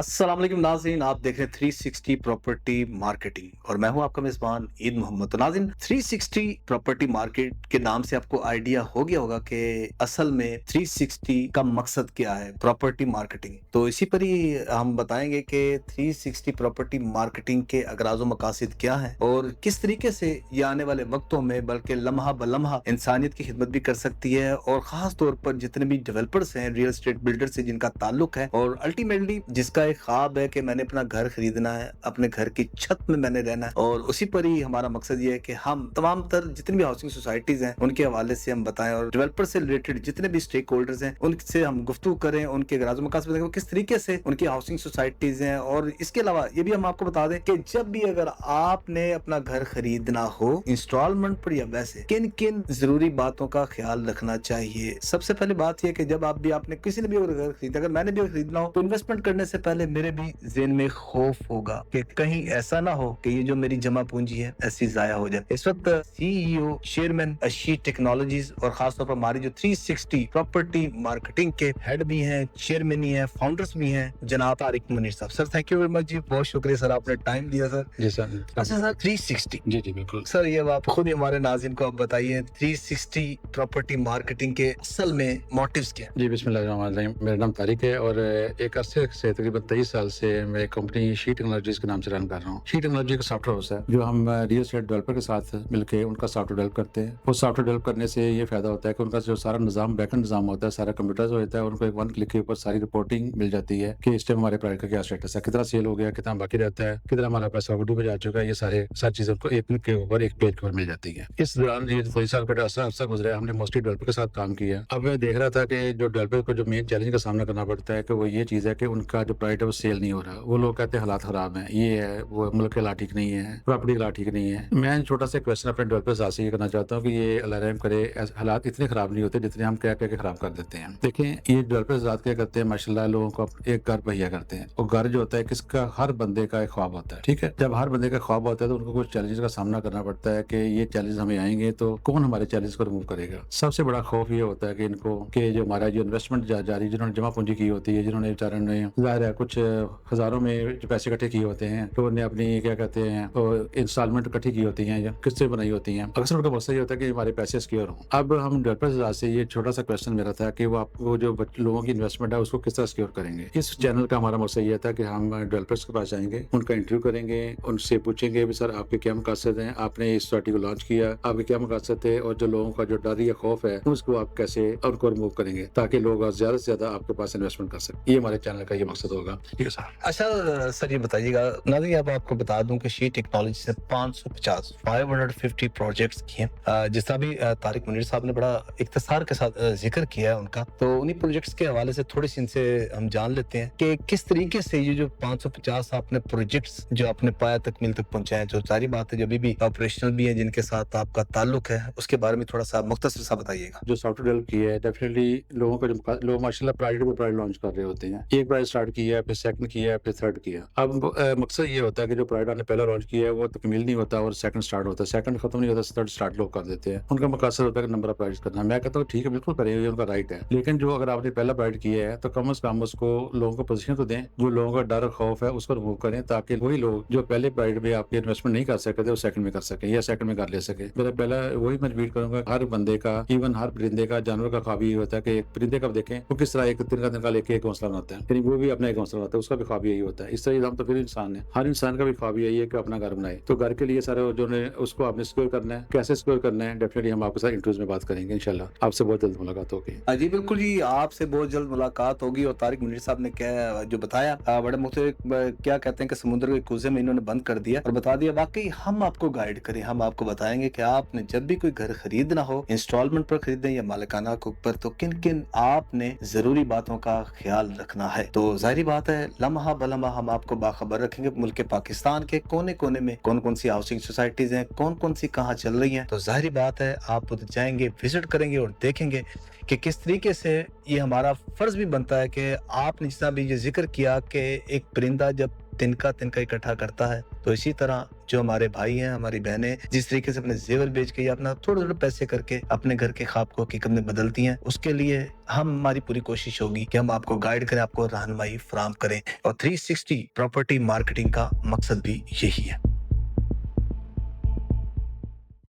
अस्सलाम वालेकुम नाज़रीन, आप देख रहे हैं 360 प्रॉपर्टी मार्केटिंग और मैं हूं आपका मेज़बान ईद मोहम्मद। तो नाज़रीन, 360 प्रॉपर्टी मार्केट के नाम से आपको आइडिया हो गया होगा कि असल में 360 का मकसद क्या है, प्रॉपर्टी मार्केटिंग। तो इसी पर ही हम बताएंगे कि 360 प्रॉपर्टी मार्केटिंग के अगराज़ व मकासद क्या हैं और किस तरीके से ये आने वाले वक्तों में बल्कि लम्हा ब लम्हा इंसानियत की खिदमत भी कर सकती है, और ख़ास तौर पर जितने भी डेवलपर्स हैं, रियल एस्टेट बिल्डर से जिनका ताल्लुक है और अल्टीमेटली जिसका एक ख्वाब है कि मैंने अपना घर खरीदना है, अपने घर की छत में मैंने रहना है, और उसी पर ही हमारा मकसद ये है कि हम तमाम तर जितनी भी हाउसिंग सोसाइटीज हैं उनके हवाले से हम बताएं और डेवलपर से रिलेटेड जितने भी स्टेक होल्डर्स हैं उनसे हम गुफ्तगू करें, उनके गराज मकासद बताएं किस तरीके से उनकी हाउसिंग सोसाइटीज हैं। और इसके अलावा ये भी हम आपको बता दें कि जब भी अगर आपने अपना घर खरीदना हो इंस्टॉलमेंट पर या वैसे, किन किन जरूरी बातों का ख्याल रखना चाहिए। सबसे पहले बात यह कि जब आप भी आपने किसी ने भी अगर घर खरीदा, अगर मैंने भी खरीदना हो, तो इन्वेस्टमेंट करने से पहले मेरे भी ज़हन में खौफ होगा कि कहीं ऐसा ना हो कि ये जो मेरी जमा पूंजी है ऐसी जाया हो जाए। इस वक्त सीईओ चेयरमैन अशी टेक्नोलॉजीज और खासतौर पर हमारी जो 360 प्रॉपर्टी मार्केटिंग के हेड भी हैं, चेयरमैन ही हैं, फाउंडर्स भी हैं, जनाब Tariq Munir sahib. Sir thank you very much जी, बहुत शुक्रिया सर, आपने टाइम दिया सर। जी सर। अच्छा सर, 360 जी जी बिल्कुल। सर, ये आप खुद ही हमारे नाज़रीन को आप बताइए 360 प्रॉपर्टी मार्केटिंग के असल में मोटिव्स क्या हैं? जी बिस्मिल्लाहिर्रहमानिर्रहीम। मेरा नाम तारिक है और एक अरसे से तकरीबन 23 साल से मैं कंपनी शी टेक्नोलॉजीज के नाम से रन कर रहा हूँ। शी टेक्नोलॉजी का सॉफ्टवेयर हाउस है जो हम रियल एस्टेट डेवलपर के साथ मिलकर उनका सॉफ्टवेयर डेवलप करते हैं। वो सॉफ्टवेयर डेवलप करने से ये फायदा होता है कि उनका जो सारा निज़ाम बैकएंड निज़ाम होता है सारा कंप्यूटराइज हो जाता है, उनको एक वन क्लिक के ऊपर सारी रिपोर्टिंग मिल जाती है कि इस टाइम हमारे प्रोडक्ट का क्या स्टेटस है, कितना सेल हो गया, कितना बाकी रहता है, कितना हमारा पैसा ओवरड्यू पे जा चुका है। ये सारी चीज़ें उनको एक क्लिक के ऊपर एक पेज के ऊपर मिल जाती है। इस दौरान ये 23 साल का अरसा गुजरा है, हमने मोस्टली डेवलपर के साथ काम किया। अब मैं देख रहा था कि जो डेवलपर को जो मेन चैलेंज का सामना करना पड़ता है कि वो ये चीज़ है कि उनका जो प्रोडक्ट है वो सेल नहीं हो रहा। वो लोग कहते हैं हालात खराब हैं, ये है वो, मुल्क के हालात ठीक नहीं है, प्रॉपर्टी के हालात ठीक नहीं है। मैं छोटा सा क्वेश्चन अपने डेवलपर साथ से ये करना चाहता हूँ कि ये अलार्म करे, हालात इतने खराब नहीं होते जितने हम कह के खराब कर देते हैं। देखें, ये डेवलपर साथ क्या करते हैं, माशाल्लाह लोगों को एक घर मुहैया करते हैं। और घर जो होता है किसका, हर बंदे का एक ख्वाब होता है। ठीक है, जब हर बंदे का ख्वाब होता है तो उनको कुछ चैलेंज का सामना करना पड़ता है कि ये चैलेंज हमें आएंगे तो कौन हमारे चैलेंज को रिमूव करेगा। सबसे बड़ा खौफ ये होता है कि इनको कि जो हमारा जो इन्वेस्टमेंट जारी जिन्होंने जमा पूंजी की होती है, जिन्होंने बेचारे ने ज़ाहिर है कुछ हज़ारों में जो पैसे इकट्ठे किए होते हैं, तो उन्हें अपनी क्या कहते हैं इंस्टॉलमेंट इकट्ठी की होती हैं या किस्तें बनाई होती हैं, अक्सर उनका मकसद ये होता है कि हमारे पैसे सिक्योर हों। अब हम डेवलपर से ये छोटा सा क्वेश्चन मेरा था कि वो जो लोगों की इन्वेस्टमेंट है उसको किस तरह सिक्योर करेंगे। इस चैनल का हमारा मकसद ये था कि हम डेवलपर्स के पास जाएंगे, उनका इंटरव्यू करेंगे, उनसे पूछेंगे भी सर आपके क्या मकसद हैं, आपने इस सोसाइटी को लॉन्च किया, आपके क्या मकसद थे, और जो लोगों का जो डर या खौफ है उसको आप कैसे उनको रिमूव करेंगे ताकि लोग ज्यादा से ज्यादा आपके पास इन्वेस्टमेंट कर सकें। ये हमारे चैनल का ये मकसद होगा। ठीक है सर। अच्छा सर, ये बताइएगा नाज़रीन, अब आपको बता दूं कि शी टेक्नोलॉजी से 550 प्रोजेक्ट्स किए। जिस तरह भी तारिक मुनीर साहब ने बड़ा इख्तिसार के साथ जिक्र किया है उनका, तो उन्हीं प्रोजेक्ट्स के हवाले से थोड़ी सी इनसे हम जान लेते हैं कि किस तरीके से ये जो 550 आपने प्रोजेक्ट्स जो आपने पाया तकमील तक पहुंचाए। जो सारी बात है जो भी ऑपरेशनल भी है जिनके साथ आपका ताल्लुक है, उसके बारे में थोड़ा सा मुख्तसर सा बताइएगा। जो सॉफ्टवेयर डेवलप किया है डेफिनेटली लोगों को लोग माशाल्लाह प्राइवेट पे प्राइवेट लॉन्च कर रहे होते हैं। एक बार स्टार्ट किया है, फिर सेकंड किया है, फिर थर्ड किया। अब मकसद ये होता है कि जो प्राइवेट आपने पहला लॉन्च किया है वो तकमील नहीं होता और सेकंड स्टार्ट होता है, सेकंड खत्म नहीं होता, थर्ड स्टार्ट लोग कर देते हैं। उनका मकसद होता है कि नंबर ऑफ प्राइवेट करना। मैं कहता हूँ ठीक है, बिल्कुल करें, ये उनका राइट है, लेकिन जो अगर आपने पहला प्राइवेट किया है तो कम से कम उसको लोगों को पोजीशन तो दें, जो लोगों का डर खौफ है उसको रिमूव करें ताकि वही लोग जो पहले प्राइवेट में आपके इन्वेस्टमेंट नहीं कर सकते वो सेकंड में कर सके या सेकंड में कर ले सके। मेरा पहला वही मैं रिपीट करूंगा, हर बंदे का, इवन हर परिंदे का, जानवर का ख्वाब ये होता है कि एक परिंदे का देखें वो किस तरह एक तिनका लेके एक घोंसला बनाता है, यानी वो भी अपना एक घोंसला बनाता है, उसका भी ख्वाब यही होता है। इस तरह हम तो फिर इंसान है, हर इंसान का भी ख्वाब यही है कि अपना घर बनाए। तो घर के लिए सारे जो ने उसको आपने सिक्योर करना है, कैसे सिक्योर करना है, डेफिनेटली हम आपके साथ इंटरव्यूज में बात करेंगे इंशाल्लाह। आपसे बहुत जल्द मुलाकात होगी। जी बिल्कुल जी, आपसे बहुत जल्द मुलाकात होगी। और तारिक मुनीर साहब ने क्या जो बताया, बड़े मुख्तलिफ क्या कहते हैं कि समुद्र के कुज़े में इन्होंने बंद कर दिया और बता दिया। वाकई हम आपको गाइड करें, हम आपको बताएंगे कि आपने जब भी कोई घर खरीदना हो, इंस्टॉलमेंट पर खरीदें या मालिकाना के ऊपर, तो किन किन आपने जरूरी बातों का ख्याल रखना है। तो जाहिर बात है लम्हा बलम्हा हम आपको बाखबर रखेंगे मुल्क पाकिस्तान के कोने कोने में कौन कौन सी हाउसिंग सोसाइटीज हैं, कौन कौन सी कहाँ चल रही हैं। तो जाहिर बात है आप उधर जाएंगे, विजिट करेंगे और देखेंगे कि किस तरीके से ये हमारा फर्ज भी बनता है कि आपने जितना भी ये जिक्र किया कि एक परिंदा जब तिनका तिनका इकट्ठा करता है, तो इसी तरह जो हमारे भाई हैं, हमारी बहनें जिस तरीके से अपने जेवर बेच के या अपना थोड़े-थोड़े पैसे करके अपने घर के ख्वाब को हकीकत में बदलती हैं, उसके लिए हमारी पूरी कोशिश होगी कि हम आपको गाइड करें, आपको रहनुमाई फराहम करें, और 360 प्रॉपर्टी मार्केटिंग का मकसद भी यही है।